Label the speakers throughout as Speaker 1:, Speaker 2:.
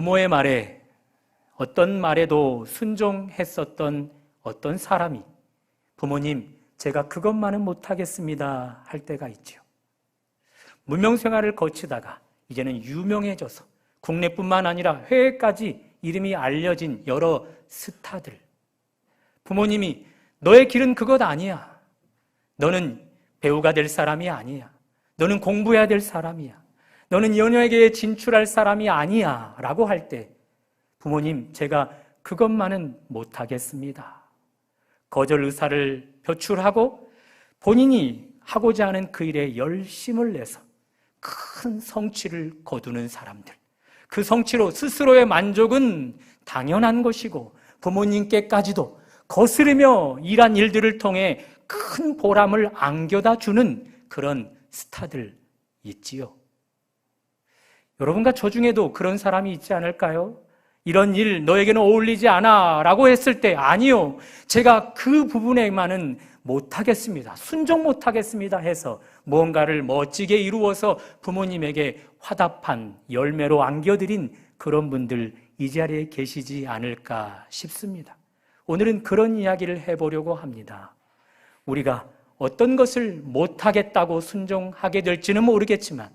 Speaker 1: 부모의 말에, 어떤 말에도 순종했었던 어떤 사람이 부모님, 제가 그것만은 못하겠습니다 할 때가 있죠. 무명생활을 거치다가 이제는 유명해져서 국내뿐만 아니라 해외까지 이름이 알려진 여러 스타들, 부모님이 너의 길은 그것 아니야, 너는 배우가 될 사람이 아니야, 너는 공부해야 될 사람이야, 너는 연예계에 진출할 사람이 아니야 라고 할 때 부모님, 제가 그것만은 못하겠습니다. 거절 의사를 표출하고 본인이 하고자 하는 그 일에 열심을 내서 큰 성취를 거두는 사람들, 그 성취로 스스로의 만족은 당연한 것이고 부모님께까지도 거스르며 일한 일들을 통해 큰 보람을 안겨다 주는 그런 스타들 있지요. 여러분과 저 중에도 그런 사람이 있지 않을까요? 이런 일 너에게는 어울리지 않아 라고 했을 때 아니요, 제가 그 부분에만은 못하겠습니다, 순종 못하겠습니다 해서 무언가를 멋지게 이루어서 부모님에게 화답한 열매로 안겨드린 그런 분들 이 자리에 계시지 않을까 싶습니다. 오늘은 그런 이야기를 해보려고 합니다. 우리가 어떤 것을 못하겠다고 순종하게 될지는 모르겠지만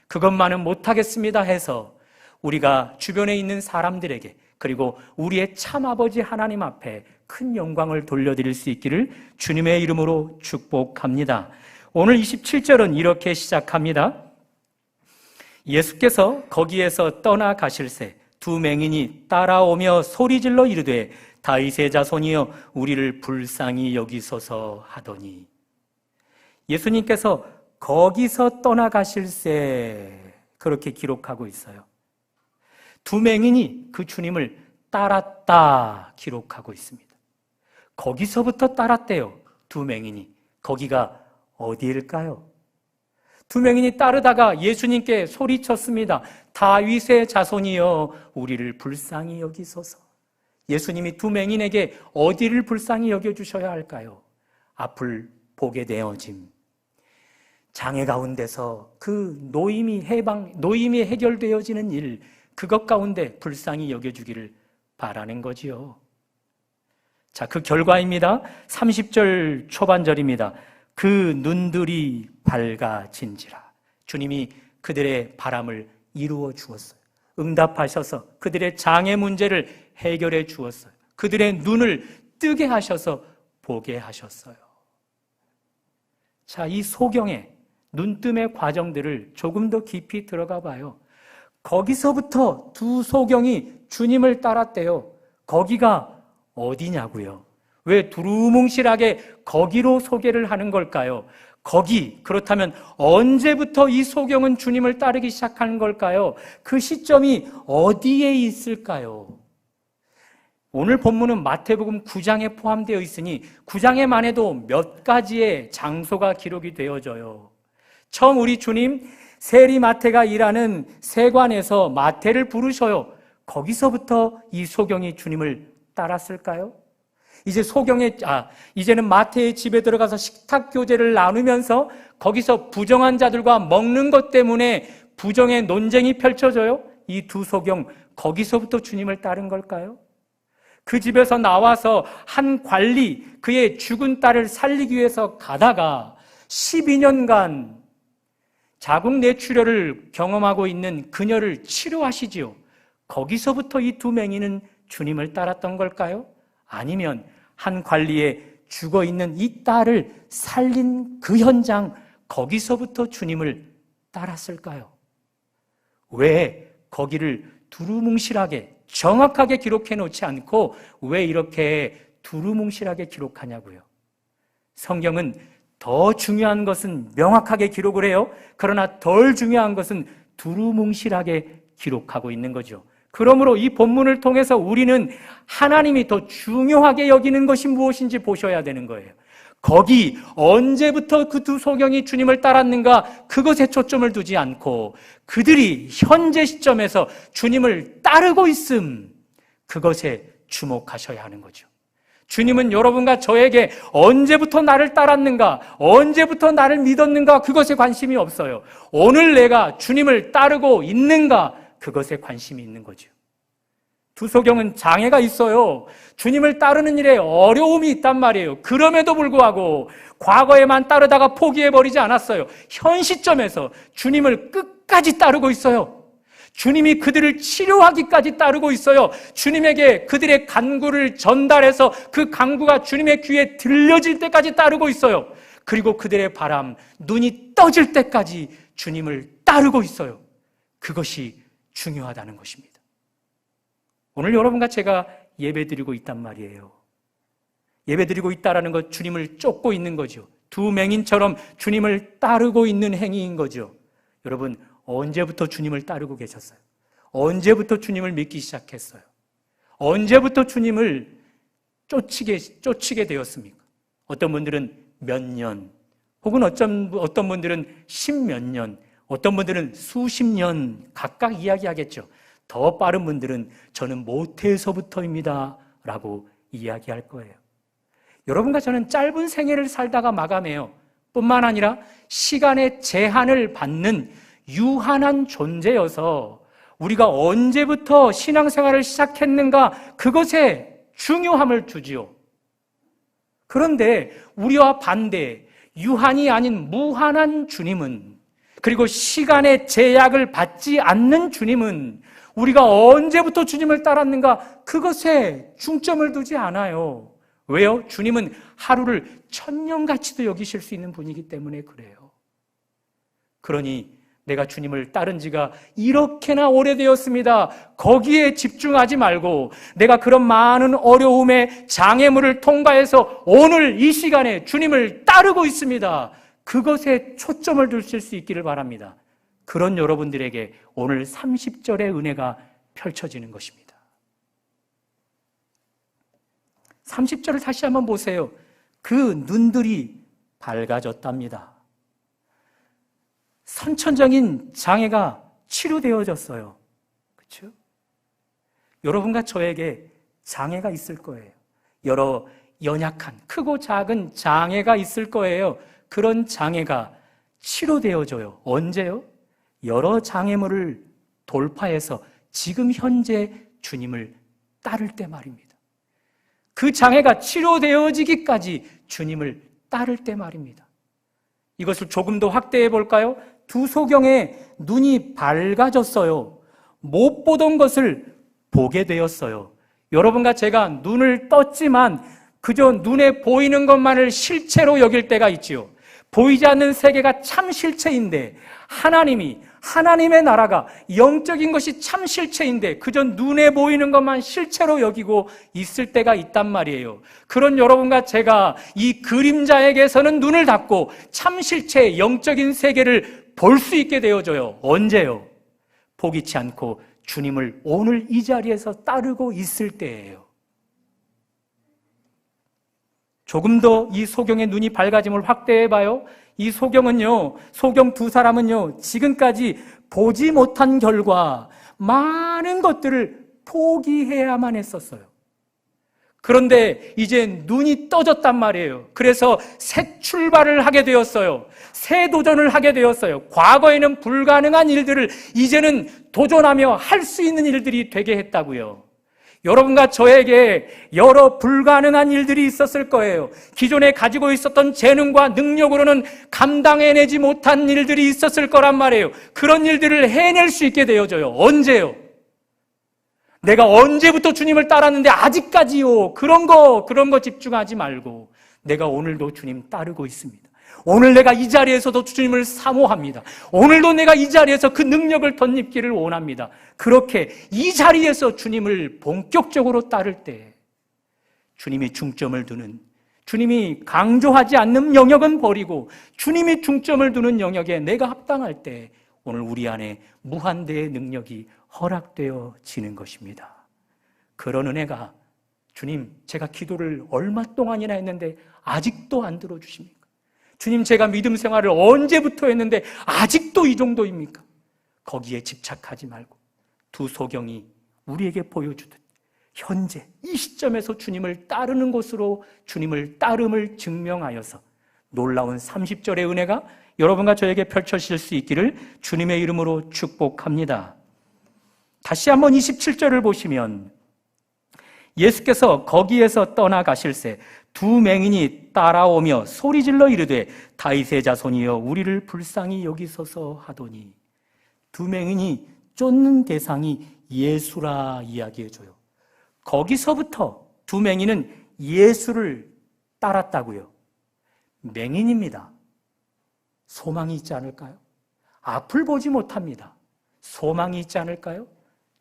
Speaker 1: 그것만은 못하겠습니다 해서 우리가 주변에 있는 사람들에게, 그리고 우리의 참아버지 하나님 앞에 큰 영광을 돌려드릴 수 있기를 주님의 이름으로 축복합니다. 오늘 27절은 이렇게 시작합니다. 예수께서 거기에서 떠나가실새 두 맹인이 따라오며 소리질러 이르되 다윗의 자손이여 우리를 불쌍히 여기소서 하더니, 예수님께서 거기서 떠나가실새 그렇게 기록하고 있어요. 두 맹인이 그 주님을 따랐다 기록하고 있습니다. 거기서부터 따랐대요. 두 맹인이. 거기가 어디일까요? 두 맹인이 따르다가 예수님께 소리쳤습니다. 다윗의 자손이여 우리를 불쌍히 여기소서. 예수님이 두 맹인에게 어디를 불쌍히 여겨주셔야 할까요? 앞을 보게 되어짐, 장애 가운데서 그 노임이 해결되어지는 일, 그것 가운데 불쌍히 여겨주기를 바라는 거지요. 자, 그 결과입니다. 30절 초반절입니다. 그 눈들이 밝아진지라. 주님이 그들의 바람을 이루어 주었어요. 응답하셔서 그들의 장애 문제를 해결해 주었어요. 그들의 눈을 뜨게 하셔서 보게 하셨어요. 자, 이 소경의 눈뜸의 과정들을 조금 더 깊이 들어가 봐요. 거기서부터 두 소경이 주님을 따랐대요. 거기가 어디냐고요? 왜 두루뭉실하게 거기로 소개를 하는 걸까요? 거기, 그렇다면 언제부터 이 소경은 주님을 따르기 시작하는 걸까요? 그 시점이 어디에 있을까요? 오늘 본문은 마태복음 9장에 포함되어 있으니 9장에만 해도 몇 가지의 장소가 기록이 되어져요. 처음 우리 주님 세리마태가 일하는 세관에서 마태를 부르셔요. 거기서부터 이 소경이 주님을 따랐을까요? 이제는 마태의 집에 들어가서 식탁 교제를 나누면서 거기서 부정한 자들과 먹는 것 때문에 부정의 논쟁이 펼쳐져요. 이 두 소경, 거기서부터 주님을 따른 걸까요? 그 집에서 나와서 한 관리, 그의 죽은 딸을 살리기 위해서 가다가 12년간 자궁 뇌출혈을 경험하고 있는 그녀를 치료하시지요. 거기서부터 이 두 맹인은 주님을 따랐던 걸까요? 아니면 한 관리의 죽어있는 이 딸을 살린 그 현장, 거기서부터 주님을 따랐을까요? 왜 거기를 두루뭉실하게 정확하게 기록해 놓지 않고 왜 이렇게 두루뭉실하게 기록하냐고요? 성경은 더 중요한 것은 명확하게 기록을 해요. 그러나 덜 중요한 것은 두루뭉실하게 기록하고 있는 거죠. 그러므로 이 본문을 통해서 우리는 하나님이 더 중요하게 여기는 것이 무엇인지 보셔야 되는 거예요. 거기 언제부터 그 두 소경이 주님을 따랐는가, 그것에 초점을 두지 않고 그들이 현재 시점에서 주님을 따르고 있음, 그것에 주목하셔야 하는 거죠. 주님은 여러분과 저에게 언제부터 나를 따랐는가, 언제부터 나를 믿었는가, 그것에 관심이 없어요. 오늘 내가 주님을 따르고 있는가, 그것에 관심이 있는 거죠. 두 소경은 장애가 있어요. 주님을 따르는 일에 어려움이 있단 말이에요. 그럼에도 불구하고 과거에만 따르다가 포기해버리지 않았어요. 현 시점에서 주님을 끝까지 따르고 있어요. 주님이 그들을 치료하기까지 따르고 있어요. 주님에게 그들의 간구를 전달해서 그 간구가 주님의 귀에 들려질 때까지 따르고 있어요. 그리고 그들의 바람, 눈이 떠질 때까지 주님을 따르고 있어요. 그것이 중요하다는 것입니다. 오늘 여러분과 제가 예배드리고 있단 말이에요. 예배드리고 있다라는 것, 주님을 쫓고 있는 거죠. 두 맹인처럼 주님을 따르고 있는 행위인 거죠. 여러분, 언제부터 주님을 따르고 계셨어요? 언제부터 주님을 믿기 시작했어요? 언제부터 주님을 쫓게 되었습니까? 어떤 분들은 몇 년, 혹은 어떤 분들은 십몇 년, 어떤 분들은 수십 년 각각 이야기하겠죠. 더 빠른 분들은 저는 모태에서부터입니다 라고 이야기할 거예요. 여러분과 저는 짧은 생애를 살다가 마감해요. 뿐만 아니라 시간의 제한을 받는 유한한 존재여서 우리가 언제부터 신앙생활을 시작했는가, 그것에 중요함을 두지요. 그런데 우리와 반대, 유한이 아닌 무한한 주님은, 그리고 시간의 제약을 받지 않는 주님은 우리가 언제부터 주님을 따랐는가, 그것에 중점을 두지 않아요. 왜요? 주님은 하루를 천년같이도 여기실 수 있는 분이기 때문에 그래요. 그러니 내가 주님을 따른 지가 이렇게나 오래되었습니다. 거기에 집중하지 말고 내가 그런 많은 어려움의 장애물을 통과해서 오늘 이 시간에 주님을 따르고 있습니다. 그것에 초점을 두실 수 있기를 바랍니다. 그런 여러분들에게 오늘 30절의 은혜가 펼쳐지는 것입니다. 30절을 다시 한번 보세요. 그 눈들이 밝아졌답니다. 선천적인 장애가 치료되어졌어요. 그렇죠? 여러분과 저에게 장애가 있을 거예요. 여러 연약한, 크고 작은 장애가 있을 거예요. 그런 장애가 치료되어져요. 언제요? 여러 장애물을 돌파해서 지금 현재 주님을 따를 때 말입니다. 그 장애가 치료되어지기까지 주님을 따를 때 말입니다. 이것을 조금 더 확대해 볼까요? 두 소경의 눈이 밝아졌어요. 못 보던 것을 보게 되었어요. 여러분과 제가 눈을 떴지만 그저 눈에 보이는 것만을 실체로 여길 때가 있지요. 보이지 않는 세계가 참 실체인데, 하나님의 나라가 영적인 것이 참 실체인데 그저 눈에 보이는 것만 실체로 여기고 있을 때가 있단 말이에요. 그런 여러분과 제가 이 그림자에게서는 눈을 닫고 참 실체의 영적인 세계를 볼 수 있게 되어져요. 언제요? 포기치 않고 주님을 오늘 이 자리에서 따르고 있을 때예요. 조금 더 이 소경의 눈이 밝아짐을 확대해봐요. 이 소경 두 사람은요, 지금까지 보지 못한 결과 많은 것들을 포기해야만 했었어요. 그런데 이제 눈이 떠졌단 말이에요. 그래서 새 출발을 하게 되었어요. 새 도전을 하게 되었어요. 과거에는 불가능한 일들을 이제는 도전하며 할 수 있는 일들이 되게 했다고요. 여러분과 저에게 여러 불가능한 일들이 있었을 거예요. 기존에 가지고 있었던 재능과 능력으로는 감당해내지 못한 일들이 있었을 거란 말이에요. 그런 일들을 해낼 수 있게 되어져요. 언제요? 내가 언제부터 주님을 따랐는데 아직까지요. 그런 거 집중하지 말고 내가 오늘도 주님 따르고 있습니다. 오늘 내가 이 자리에서도 주님을 사모합니다. 오늘도 내가 이 자리에서 그 능력을 덧입기를 원합니다. 그렇게 이 자리에서 주님을 본격적으로 따를 때 주님이 중점을 두는, 주님이 강조하지 않는 영역은 버리고 주님이 중점을 두는 영역에 내가 합당할 때 오늘 우리 안에 무한대의 능력이 허락되어지는 것입니다. 그런 은혜가, 주님 제가 기도를 얼마 동안이나 했는데 아직도 안 들어주십니까? 주님 제가 믿음 생활을 언제부터 했는데 아직도 이 정도입니까? 거기에 집착하지 말고 두 소경이 우리에게 보여주듯 현재 이 시점에서 주님을 따르는 것으로 주님을 따름을 증명하여서 놀라운 30절의 은혜가 여러분과 저에게 펼쳐질 수 있기를 주님의 이름으로 축복합니다. 다시 한번 27절을 보시면 예수께서 거기에서 떠나가실새 두 맹인이 따라오며 소리질러 이르되 다윗의 자손이여 우리를 불쌍히 여기소서 하더니, 두 맹인이 쫓는 대상이 예수라 이야기해줘요. 거기서부터 두 맹인은 예수를 따랐다고요. 맹인입니다. 소망이 있지 않을까요? 앞을 보지 못합니다. 소망이 있지 않을까요?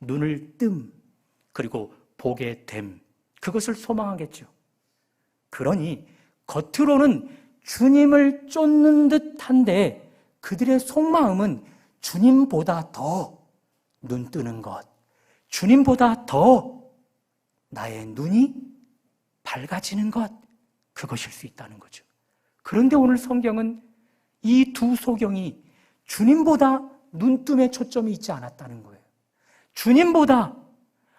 Speaker 1: 눈을 뜸, 그리고 보게 됨, 그것을 소망하겠죠. 그러니 겉으로는 주님을 쫓는 듯한데 그들의 속마음은 주님보다 더 눈뜨는 것, 주님보다 더 나의 눈이 밝아지는 것, 그것일 수 있다는 거죠. 그런데 오늘 성경은 이 두 소경이 주님보다 눈뜸에 초점이 있지 않았다는 거예요. 주님보다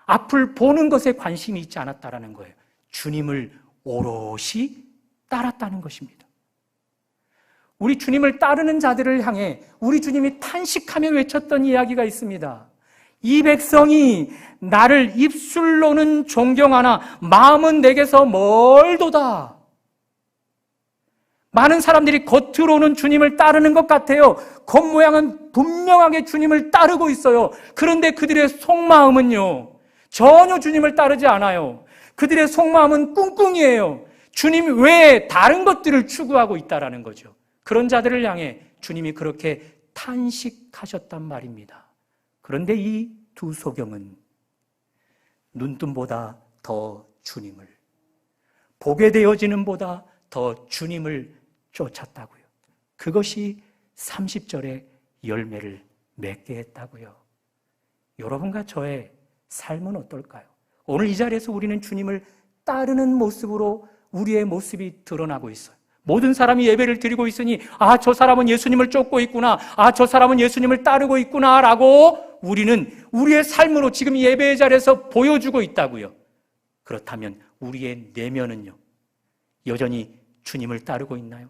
Speaker 1: 앞을 보는 것에 관심이 있지 않았다는 거예요. 주님을 오롯이 따랐다는 것입니다. 우리 주님을 따르는 자들을 향해 우리 주님이 탄식하며 외쳤던 이야기가 있습니다. 이 백성이 나를 입술로는 존경하나 마음은 내게서 멀도다. 많은 사람들이 겉으로는 주님을 따르는 것 같아요. 겉모양은 분명하게 주님을 따르고 있어요. 그런데 그들의 속마음은요, 전혀 주님을 따르지 않아요. 그들의 속마음은 꿍꿍이에요. 주님 외에 다른 것들을 추구하고 있다는 거죠. 그런 자들을 향해 주님이 그렇게 탄식하셨단 말입니다. 그런데 이 두 소경은 눈뜸보다 더 주님을, 보게 되어지는 보다 더 주님을 쫓았다고요. 그것이 30절의 열매를 맺게 했다고요. 여러분과 저의 삶은 어떨까요? 오늘 이 자리에서 우리는 주님을 따르는 모습으로 우리의 모습이 드러나고 있어요. 모든 사람이 예배를 드리고 있으니 저 사람은 예수님을 쫓고 있구나, 저 사람은 예수님을 따르고 있구나 라고 우리는 우리의 삶으로 지금 예배의 자리에서 보여주고 있다고요. 그렇다면 우리의 내면은요, 여전히 주님을 따르고 있나요?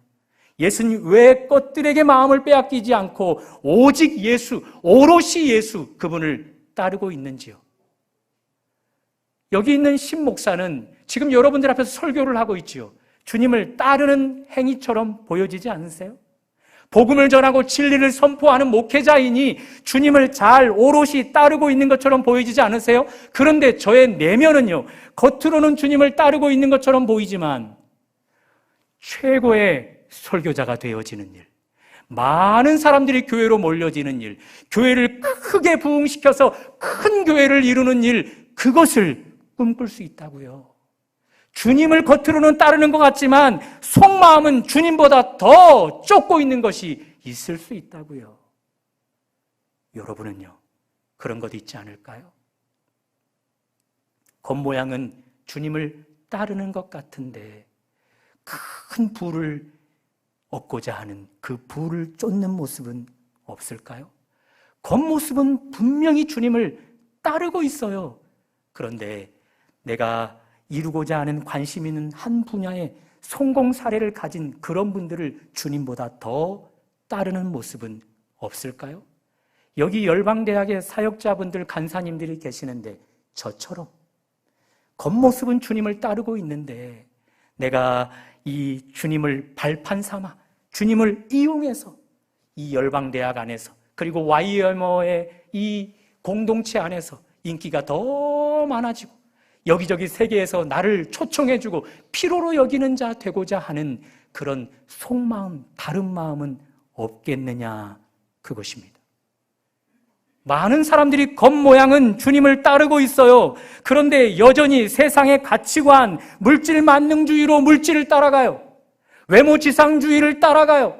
Speaker 1: 예수님 외의 것들에게 마음을 빼앗기지 않고 오직 예수, 오롯이 예수, 그분을 따르고 있는지요? 여기 있는 신 목사는 지금 여러분들 앞에서 설교를 하고 있지요. 주님을 따르는 행위처럼 보여지지 않으세요? 복음을 전하고 진리를 선포하는 목회자이니 주님을 잘 오롯이 따르고 있는 것처럼 보이지 않으세요? 그런데 저의 내면은요, 겉으로는 주님을 따르고 있는 것처럼 보이지만 최고의 설교자가 되어지는 일, 많은 사람들이 교회로 몰려지는 일, 교회를 크게 부흥시켜서 큰 교회를 이루는 일, 그것을 꿈꿀 수 있다고요. 주님을 겉으로는 따르는 것 같지만 속마음은 주님보다 더 쫓고 있는 것이 있을 수 있다고요. 여러분은요, 그런 것 있지 않을까요? 겉모양은 주님을 따르는 것 같은데 큰 부를 얻고자 하는 그 부를 쫓는 모습은 없을까요? 겉모습은 분명히 주님을 따르고 있어요. 그런데 내가 이루고자 하는 관심 있는 한 분야의 성공 사례를 가진 그런 분들을 주님보다 더 따르는 모습은 없을까요? 여기 열방대학의 사역자분들, 간사님들이 계시는데 저처럼 겉모습은 주님을 따르고 있는데 내가 이 주님을 발판 삼아 주님을 이용해서 이 열방대학 안에서 그리고 YMO의 이 공동체 안에서 인기가 더 많아지고 여기저기 세계에서 나를 초청해주고 필요로 여기는 자 되고자 하는 그런 속마음, 다른 마음은 없겠느냐, 그것입니다. 많은 사람들이 겉모양은 주님을 따르고 있어요. 그런데 여전히 세상의 가치관, 물질 만능주의로 물질을 따라가요. 외모지상주의를 따라가요.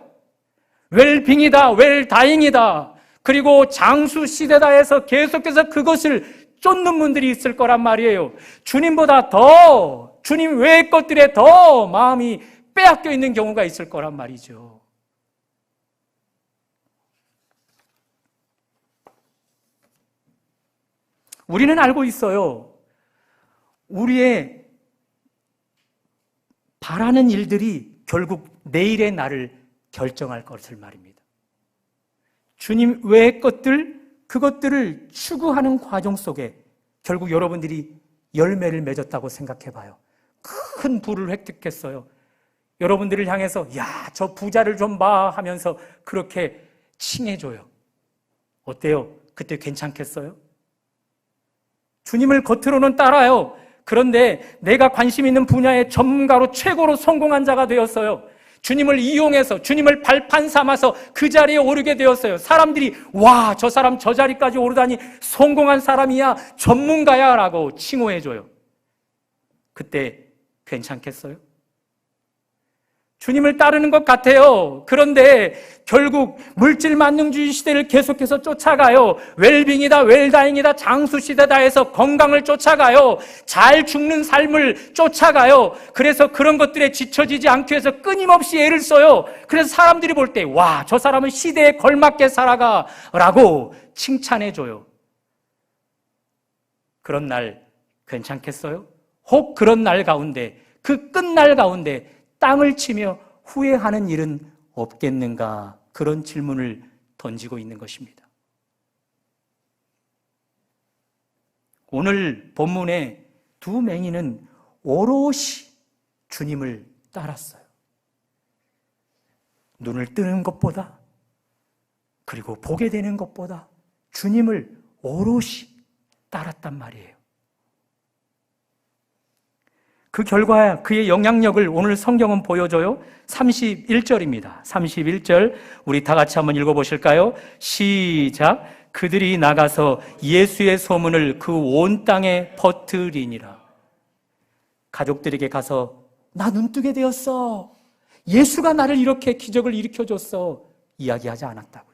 Speaker 1: 웰빙이다, 웰다잉이다, 그리고 장수시대다 해서 계속해서 그것을 쫓는 분들이 있을 거란 말이에요. 주님보다 더, 주님 외의 것들에 더 마음이 빼앗겨 있는 경우가 있을 거란 말이죠. 우리는 알고 있어요. 우리의 바라는 일들이 결국 내일의 나를 결정할 것을 말입니다. 주님 외의 것들, 그것들을 추구하는 과정 속에 결국 여러분들이 열매를 맺었다고 생각해 봐요. 큰 부를 획득했어요. 여러분들을 향해서 야, 저 부자를 좀 봐 하면서 그렇게 칭해줘요. 어때요? 그때 괜찮겠어요? 주님을 겉으로는 따라요. 그런데 내가 관심 있는 분야의 전문가로 최고로 성공한 자가 되었어요. 주님을 이용해서 주님을 발판 삼아서 그 자리에 오르게 되었어요. 사람들이 와, 저 사람 저 자리까지 오르다니 성공한 사람이야, 전문가야 라고 칭호해줘요. 그때 괜찮겠어요? 주님을 따르는 것 같아요. 그런데 결국 물질 만능주의 시대를 계속해서 쫓아가요. 웰빙이다, 웰다잉이다, 장수시대다 해서 건강을 쫓아가요. 잘 죽는 삶을 쫓아가요. 그래서 그런 것들에 지쳐지지 않기 위해서 끊임없이 애를 써요. 그래서 사람들이 볼 때 와, 저 사람은 시대에 걸맞게 살아가 라고 칭찬해줘요. 그런 날 괜찮겠어요? 혹 그런 날 가운데, 그 끝날 가운데 땅을 치며 후회하는 일은 없겠는가? 그런 질문을 던지고 있는 것입니다. 오늘 본문의 두 맹인은 오롯이 주님을 따랐어요. 눈을 뜨는 것보다, 그리고 보게 되는 것보다 주님을 오롯이 따랐단 말이에요. 그 결과 그의 영향력을 오늘 성경은 보여줘요. 31절입니다. 31절 우리 다 같이 한번 읽어보실까요? 시작. 그들이 나가서 예수의 소문을 그 온 땅에 퍼뜨리니라. 가족들에게 가서 나 눈뜨게 되었어, 예수가 나를 이렇게 기적을 일으켜줬어 이야기하지 않았다고요.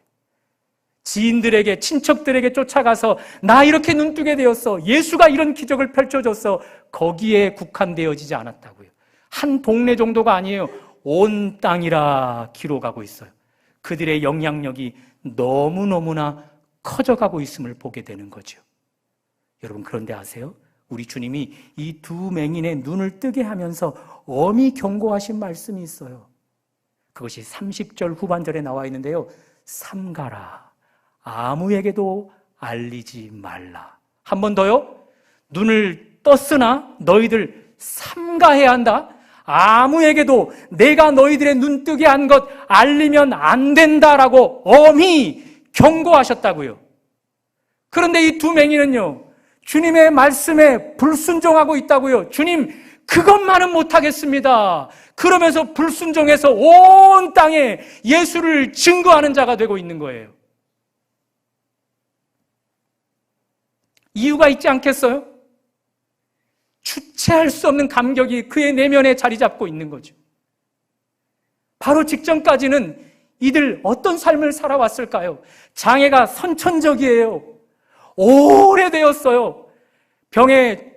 Speaker 1: 지인들에게, 친척들에게 쫓아가서 나 이렇게 눈뜨게 되었어, 예수가 이런 기적을 펼쳐줬어, 거기에 국한되어지지 않았다고요. 한 동네 정도가 아니에요. 온 땅이라 기록하고 있어요. 그들의 영향력이 너무너무나 커져가고 있음을 보게 되는 거죠. 여러분, 그런데 아세요? 우리 주님이 이 두 맹인의 눈을 뜨게 하면서 엄히 경고하신 말씀이 있어요. 그것이 30절 후반절에 나와 있는데요. 삼가라, 아무에게도 알리지 말라. 한 번 더요. 눈을 떴으나 너희들 삼가해야 한다. 아무에게도 내가 너희들의 눈뜨게 한 것 알리면 안 된다라고 엄히 경고하셨다고요. 그런데 이 두 맹인은요, 주님의 말씀에 불순종하고 있다고요. 주님, 그것만은 못하겠습니다. 그러면서 불순종해서 온 땅에 예수를 증거하는 자가 되고 있는 거예요. 이유가 있지 않겠어요? 주체할 수 없는 감격이 그의 내면에 자리 잡고 있는 거죠. 바로 직전까지는 이들 어떤 삶을 살아왔을까요? 장애가 선천적이에요. 오래되었어요. 병에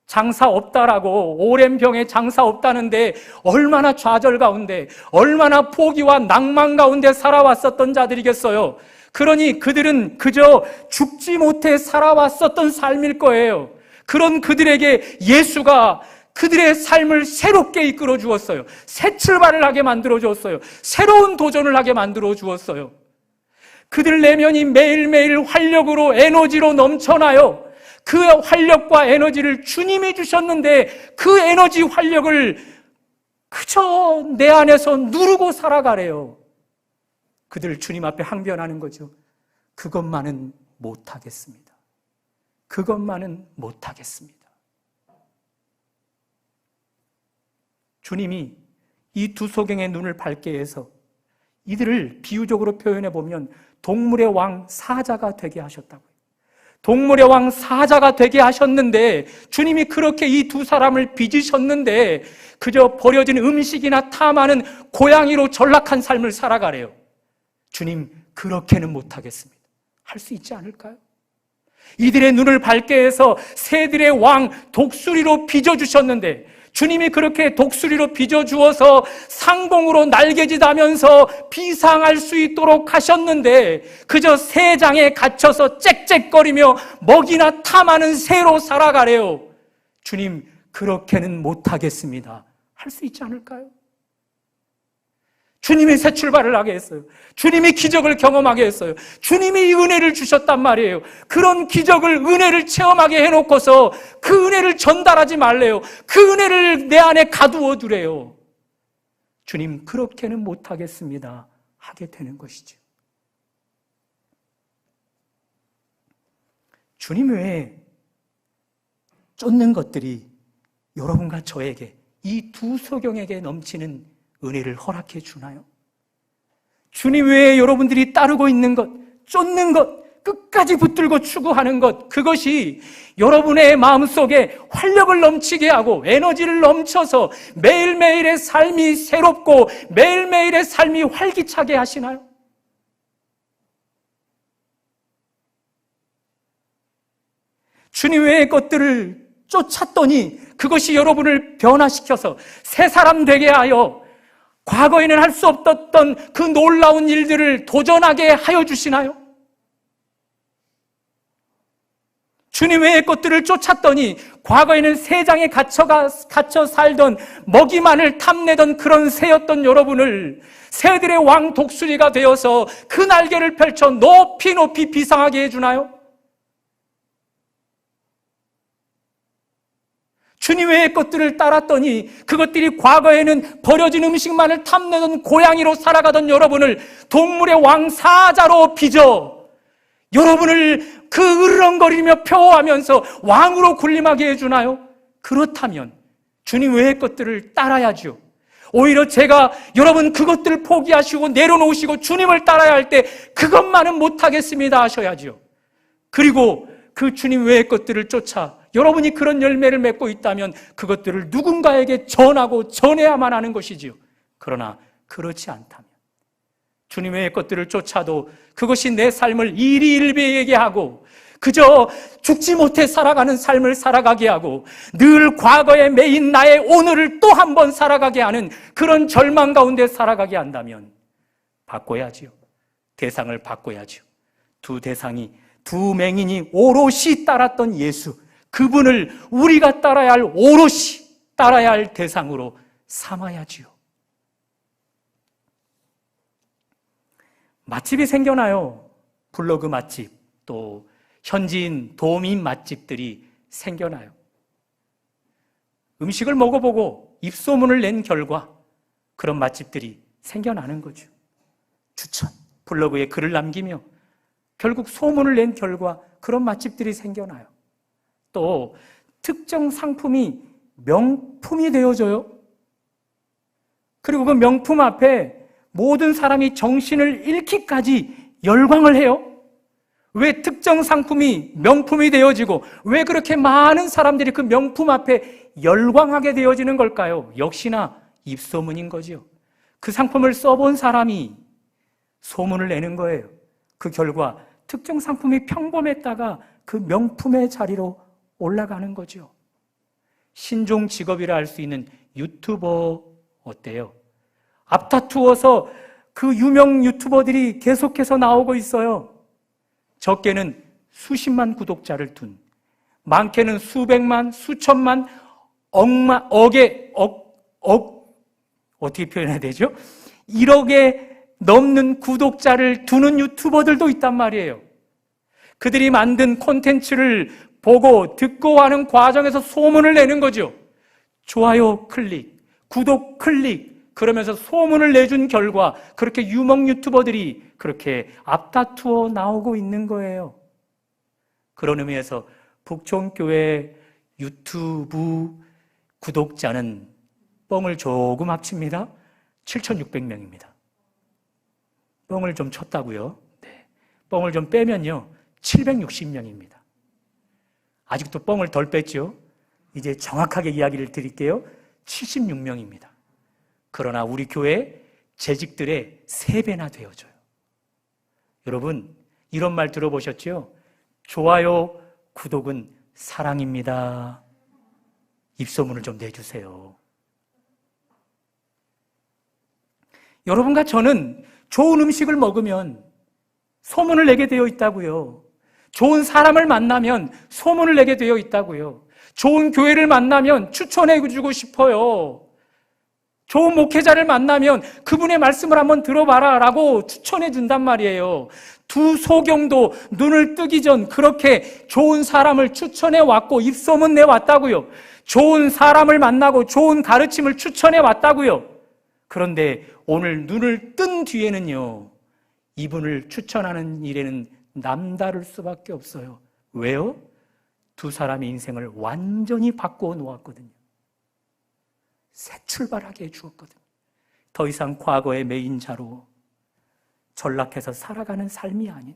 Speaker 1: 장사 없다라고, 오랜 병에 장사 없다는데 얼마나 좌절 가운데, 얼마나 포기와 낭만 가운데 살아왔었던 자들이겠어요. 그러니 그들은 그저 죽지 못해 살아왔었던 삶일 거예요. 그런 그들에게 예수가 그들의 삶을 새롭게 이끌어 주었어요. 새 출발을 하게 만들어 주었어요. 새로운 도전을 하게 만들어 주었어요. 그들 내면이 매일매일 활력으로, 에너지로 넘쳐나요. 그 활력과 에너지를 주님이 주셨는데 그 에너지 활력을 그저 내 안에서 누르고 살아가래요. 그들 주님 앞에 항변하는 거죠. 그것만은 못하겠습니다. 그것만은 못하겠습니다. 주님이 이 두 소경의 눈을 밝게 해서 이들을 비유적으로 표현해 보면 동물의 왕 사자가 되게 하셨다고요. 동물의 왕 사자가 되게 하셨는데, 주님이 그렇게 이 두 사람을 빚으셨는데 그저 버려진 음식이나 탐하는 고양이로 전락한 삶을 살아가래요. 주님, 그렇게는 못하겠습니다. 할 수 있지 않을까요? 이들의 눈을 밝게 해서 새들의 왕 독수리로 빚어주셨는데, 주님이 그렇게 독수리로 빚어주어서 상봉으로 날개짓하면서 비상할 수 있도록 하셨는데 그저 새 장에 갇혀서 짹짹거리며 먹이나 탐하는 새로 살아가래요. 주님, 그렇게는 못하겠습니다. 할 수 있지 않을까요? 주님이 새 출발을 하게 했어요. 주님이 기적을 경험하게 했어요. 주님이 이 은혜를 주셨단 말이에요. 그런 기적을, 은혜를 체험하게 해놓고서 그 은혜를 전달하지 말래요. 그 은혜를 내 안에 가두어 두래요. 주님, 그렇게는 못하겠습니다. 하게 되는 것이죠. 주님 외에 쫓는 것들이 여러분과 저에게, 이 두 소경에게 넘치는 은혜를 허락해 주나요? 주님 외에 여러분들이 따르고 있는 것, 쫓는 것, 끝까지 붙들고 추구하는 것, 그것이 여러분의 마음속에 활력을 넘치게 하고 에너지를 넘쳐서 매일매일의 삶이 새롭고 매일매일의 삶이 활기차게 하시나요? 주님 외의 것들을 쫓았더니 그것이 여러분을 변화시켜서 새 사람 되게 하여 과거에는 할 수 없었던 그 놀라운 일들을 도전하게 하여 주시나요? 주님 외의 것들을 쫓았더니 과거에는 세장에 갇혀 살던, 먹이만을 탐내던 그런 새였던 여러분을 새들의 왕 독수리가 되어서 그 날개를 펼쳐 높이 높이 비상하게 해주나요? 주님 외의 것들을 따랐더니 그것들이 과거에는 버려진 음식만을 탐내던 고양이로 살아가던 여러분을 동물의 왕 사자로 빚어 여러분을 그 으르렁거리며 표하면서 왕으로 군림하게 해주나요? 그렇다면 주님 외의 것들을 따라야죠. 오히려 제가 여러분 그것들을 포기하시고 내려놓으시고 주님을 따라야 할 때 그것만은 못하겠습니다 하셔야죠. 그리고 그 주님 외의 것들을 쫓아 여러분이 그런 열매를 맺고 있다면 그것들을 누군가에게 전하고 전해야만 하는 것이지요. 그러나 그렇지 않다면 주님 외의 것들을 쫓아도 그것이 내 삶을 일희일비하게 하고 그저 죽지 못해 살아가는 삶을 살아가게 하고 늘 과거에 매인 나의 오늘을 또 한 번 살아가게 하는 그런 절망 가운데 살아가게 한다면 바꿔야지요. 대상을 바꿔야지요. 두 맹인이 오롯이 따랐던 예수, 그분을 우리가 따라야 할, 오롯이 따라야 할 대상으로 삼아야지요. 맛집이 생겨나요. 블로그 맛집, 또 현지인 도민 맛집들이 생겨나요. 음식을 먹어보고 입소문을 낸 결과 그런 맛집들이 생겨나는 거죠. 추천, 블로그에 글을 남기며 결국 소문을 낸 결과 그런 맛집들이 생겨나요. 또 특정 상품이 명품이 되어져요. 그리고 그 명품 앞에 모든 사람이 정신을 잃기까지 열광을 해요. 왜 특정 상품이 명품이 되어지고 왜 그렇게 많은 사람들이 그 명품 앞에 열광하게 되어지는 걸까요? 역시나 입소문인 거죠. 그 상품을 써본 사람이 소문을 내는 거예요. 그 결과 특정 상품이 평범했다가 그 명품의 자리로 올라가는 거죠. 신종 직업이라 할 수 있는 유튜버 어때요? 앞다투어서 그 유명 유튜버들이 계속해서 나오고 있어요. 적게는 수십만 구독자를 둔, 많게는 수백만, 수천만, 어떻게 표현해야 되죠? 1억에 넘는 구독자를 두는 유튜버들도 있단 말이에요. 그들이 만든 콘텐츠를 보고 듣고 하는 과정에서 소문을 내는 거죠. 좋아요 클릭, 구독 클릭, 그러면서 소문을 내준 결과 그렇게 유명 유튜버들이 그렇게 앞다투어 나오고 있는 거예요. 그런 의미에서 북촌교회 유튜브 구독자는 뻥을 조금 합칩니다. 7,600명입니다. 뻥을 좀 쳤다고요? 네. 뻥을 좀 빼면요 760명입니다. 아직도 뻥을 덜 뺐죠? 이제 정확하게 이야기를 드릴게요. 76명입니다. 그러나 우리 교회 재직들의 3배나 되어져요. 여러분, 이런 말 들어보셨죠? 좋아요, 구독은 사랑입니다. 입소문을 좀 내주세요. 여러분과 저는 좋은 음식을 먹으면 소문을 내게 되어 있다고요. 좋은 사람을 만나면 소문을 내게 되어 있다고요. 좋은 교회를 만나면 추천해주고 싶어요. 좋은 목회자를 만나면 그분의 말씀을 한번 들어봐라 라고 추천해 준단 말이에요. 두 소경도 눈을 뜨기 전 그렇게 좋은 사람을 추천해 왔고 입소문 내왔다고요. 좋은 사람을 만나고 좋은 가르침을 추천해 왔다고요. 그런데 오늘 눈을 뜬 뒤에는요, 이분을 추천하는 일에는 남다를 수밖에 없어요. 왜요? 두 사람의 인생을 완전히 바꾸어 놓았거든요. 새 출발하게 해주었거든요. 더 이상 과거의 매인자로 전락해서 살아가는 삶이 아닌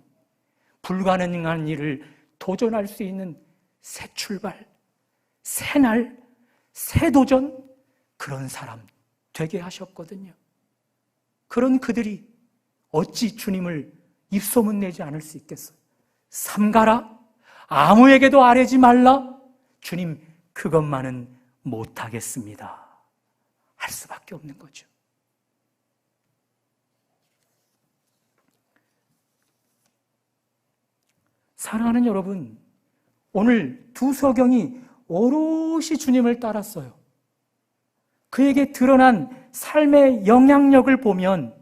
Speaker 1: 불가능한 일을 도전할 수 있는 새 출발, 새 날, 새 도전, 그런 사람 되게 하셨거든요. 그런 그들이 어찌 주님을 입소문 내지 않을 수 있겠어요? 삼가라, 아무에게도 아뢰지 말라, 주님 그것만은 못하겠습니다 할 수밖에 없는 거죠. 사랑하는 여러분, 오늘 두 소경이 오롯이 주님을 따랐어요. 그에게 드러난 삶의 영향력을 보면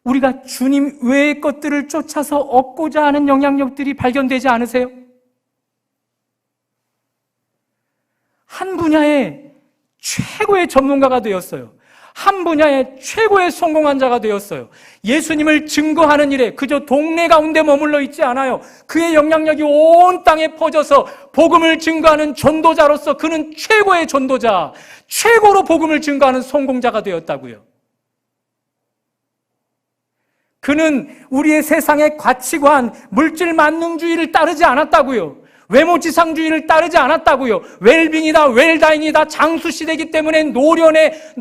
Speaker 1: 우리가 주님 외의 것들을 쫓아서 얻고자 하는 영향력들이 발견되지 않으세요? 한 분야의 최고의 전문가가 되었어요. 한 분야의 최고의 성공한 자가 되었어요. 예수님을 증거하는 일에 그저 동네 가운데 머물러 있지 않아요. 그의 영향력이 온 땅에 퍼져서 복음을 증거하는 전도자로서 그는 최고의 전도자, 최고로 복음을 증거하는 성공자가 되었다고요. 그는 우리의 세상의 가치관, 물질 만능주의를 따르지 않았다고요. 외모지상주의를 따르지 않았다고요. 웰빙이다, 웰다잉이다, 장수시대이기 때문에 노련의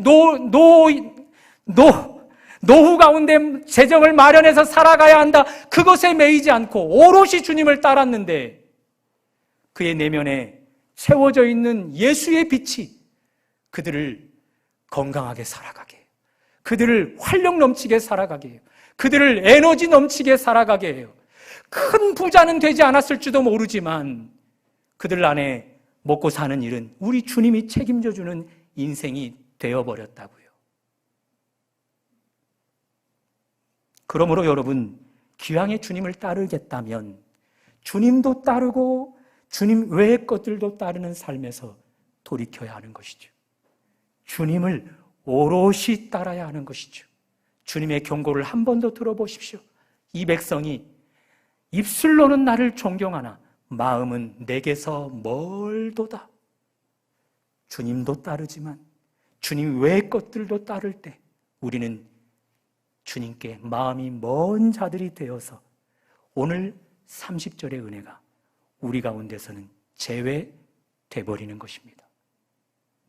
Speaker 1: 노후 가운데 재정을 마련해서 살아가야 한다, 그것에 매이지 않고 오롯이 주님을 따랐는데 그의 내면에 채워져 있는 예수의 빛이 그들을 건강하게 살아가게 해요. 그들을 활력 넘치게 살아가게 해요. 그들을 에너지 넘치게 살아가게 해요. 큰 부자는 되지 않았을지도 모르지만 그들 안에 먹고 사는 일은 우리 주님이 책임져 주는 인생이 되어버렸다고요. 그러므로 여러분, 기왕에 주님을 따르겠다면 주님도 따르고 주님 외의 것들도 따르는 삶에서 돌이켜야 하는 것이죠. 주님을 오롯이 따라야 하는 것이죠. 주님의 경고를 한 번 더 들어보십시오. 이 백성이 입술로는 나를 존경하나 마음은 내게서 멀도다. 주님도 따르지만 주님 외의 것들도 따를 때 우리는 주님께 마음이 먼 자들이 되어서 오늘 30절의 은혜가 우리 가운데서는 제외돼 버리는 것입니다.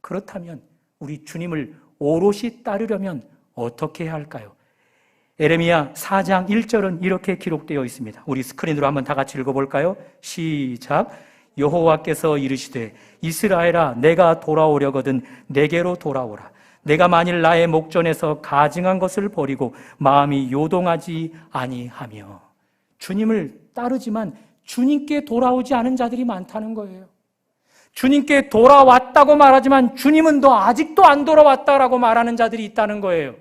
Speaker 1: 그렇다면 우리 주님을 오롯이 따르려면 어떻게 해야 할까요? 에레미야 4장 1절은 이렇게 기록되어 있습니다. 우리 스크린으로 한번 다 같이 읽어볼까요? 시작. 여호와께서 이르시되 이스라엘아, 내가 돌아오려거든 내게로 돌아오라. 내가 만일 나의 목전에서 가증한 것을 버리고 마음이 요동하지 아니하며. 주님을 따르지만 주님께 돌아오지 않은 자들이 많다는 거예요. 주님께 돌아왔다고 말하지만 주님은 너 아직도 안 돌아왔다라고 말하는 자들이 있다는 거예요.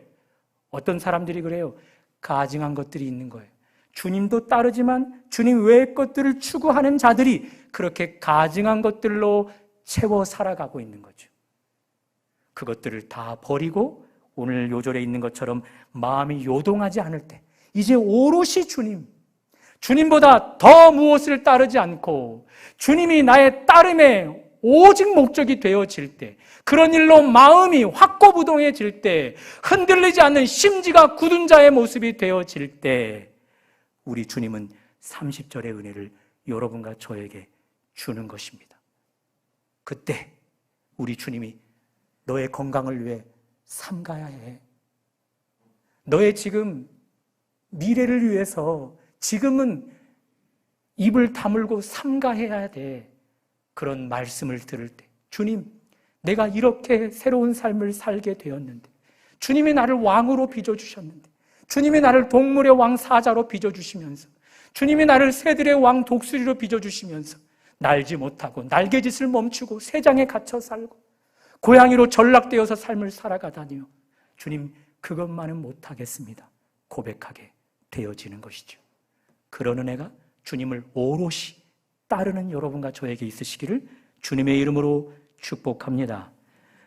Speaker 1: 어떤 사람들이 그래요? 가증한 것들이 있는 거예요. 주님도 따르지만 주님 외의 것들을 추구하는 자들이 그렇게 가증한 것들로 채워 살아가고 있는 거죠. 그것들을 다 버리고 오늘 요절에 있는 것처럼 마음이 요동하지 않을 때 이제 오롯이 주님보다 더 무엇을 따르지 않고 주님이 나의 따름의 오직 목적이 되어질 때, 그런 일로 마음이 확고부동해질 때, 흔들리지 않는 심지가 굳은 자의 모습이 되어질 때 우리 주님은 30절의 은혜를 여러분과 저에게 주는 것입니다. 그때 우리 주님이 너의 건강을 위해 삼가야 해. 너의 지금 미래를 위해서 지금은 입을 다물고 삼가해야 돼. 그런 말씀을 들을 때 주님, 내가 이렇게 새로운 삶을 살게 되었는데 주님이 나를 왕으로 빚어주셨는데 주님이 나를 동물의 왕 사자로 빚어주시면서 주님이 나를 새들의 왕 독수리로 빚어주시면서 날지 못하고 날개짓을 멈추고 새장에 갇혀 살고 고양이로 전락되어서 삶을 살아가다니요, 주님, 그것만은 못하겠습니다. 고백하게 되어지는 것이죠. 그런 은혜가 주님을 오롯이 따르는 여러분과 저에게 있으시기를 주님의 이름으로 축복합니다.